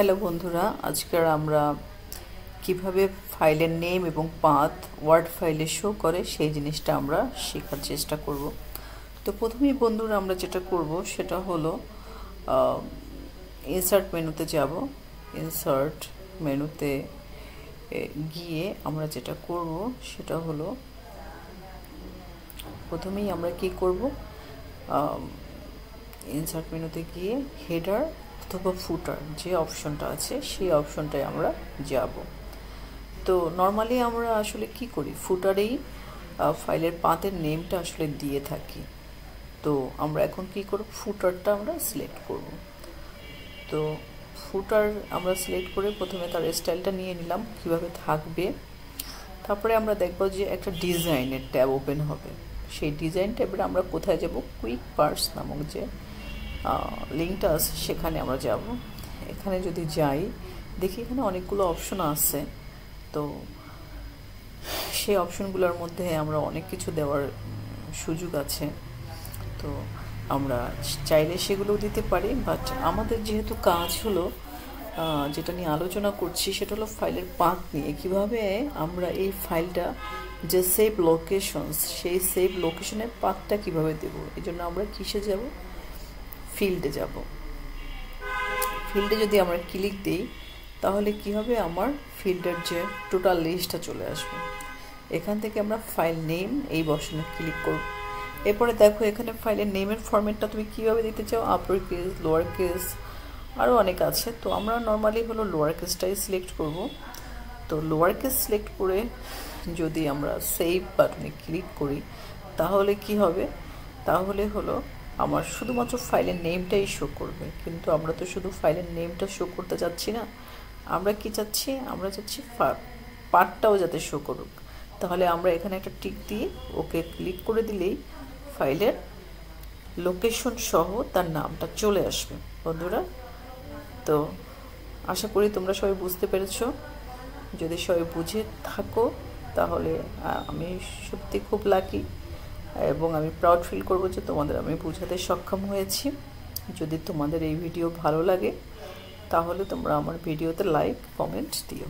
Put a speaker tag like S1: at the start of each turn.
S1: Hello বন্ধুরা, আজকের আমরা কিভাবে ফাইলের নেম এবং পাথ ওয়ার্ড ফাইলে শো করে সেই জিনিসটা আমরা শেখার চেষ্টা করব। তো প্রথমেই বন্ধুরা আমরা যেটা করব সেটা হলো ইনসার্ট মেনুতে যাব। ইনসার্ট মেনুতে গিয়ে আমরা যেটা করব সেটা হলো প্রথমেই আমরা কি করব, ইনসার্ট মেনুতে গিয়ে হেডার অথবা ফুটার যে অপশনটা আছে সেই অপশনটায় আমরা যাব। তো নর্মালি আমরা আসলে কি করি, ফুটারেই ফাইলের পাথের নেমটা আসলে দিয়ে থাকি। তো আমরা এখন কি করব, ফুটারটা আমরা সিলেক্ট করব। তো ফুটার আমরা সিলেক্ট করে প্রথমে তার স্টাইলটা নিয়ে নিলাম কিভাবে থাকবে। তারপরে আমরা দেখব যে একটা ডিজাইনের ট্যাব ওপেন হবে। সেই ডিজাইন ট্যাবে আমরা কোথায় যাব, কুইক পার্টস নামক যে লিঙ্কটা আছে সেখানে আমরা যাব। এখানে যদি যাই দেখি এখানে অনেকগুলো অপশন আছে। তো সেই অপশনগুলোর মধ্যে আমরা অনেক কিছু দেওয়ার সুযোগ আছে। তো আমরা চাইলে সেগুলো দিতে পারি, বাট আমাদের যেহেতু কাজ হলো যেটা নিয়ে আলোচনা করছি সেটা হলো ফাইলের পাথ নিয়ে, কিভাবে আমরা এই ফাইলটা যে সেভ লোকেশনস সেই সেভ লোকেশনের পাথটা কিভাবে দেব। এই জন্য আমরা কিসে যাব, ফিল্ডে যাব। ফিল্ডে যদি আমরা ক্লিক দিই তাহলে কি হবে, আমার ফিল্ডের যে টোটাল লিস্টটা চলে আসবে। এখান থেকে আমরা ফাইল নেম এই বসানে ক্লিক করব। এরপরে দেখো এখানে ফাইলের নেমের ফরম্যাটটা তুমি কিভাবে দিতে চাও, আপার কেস, লোয়ার কেস, আরও অনেক আছে। তো আমরা নর্মালি হলো লোয়ার কেসটাই সিলেক্ট করব। তো লোয়ার কেস সিলেক্ট করে যদি আমরা সেভ বাটনে ক্লিক করি তাহলে কি হবে, তাহলে হলো আমার শুধুমাত্র ফাইলের নেমটাই শো করবে। কিন্তু আমরা তো শুধু ফাইলের নেমটা শো করতে যাচ্ছি না, আমরা কি চাচ্ছি, আমরা চাচ্ছি পার্টটাও যাতে শো করুক। তাহলে আমরা এখানে একটা টিক দিয়ে ওকে ক্লিক করে দিলেই ফাইলের লোকেশন সহ তার নামটা চলে আসবে বন্ধুরা। তো আশা করি তোমরা সবাই বুঝতে পেরেছো। যদি সবাই বুঝে থাকো তাহলে আমি সত্যি খুব লাকি এবং আমি প্রাউড ফিল করবো যে তোমাদের আমি বোঝাতে সক্ষম হয়েছি। যদি তোমাদের এই ভিডিও ভালো লাগে তাহলে তোমরা আমার ভিডিওতে লাইক কমেন্ট দিও।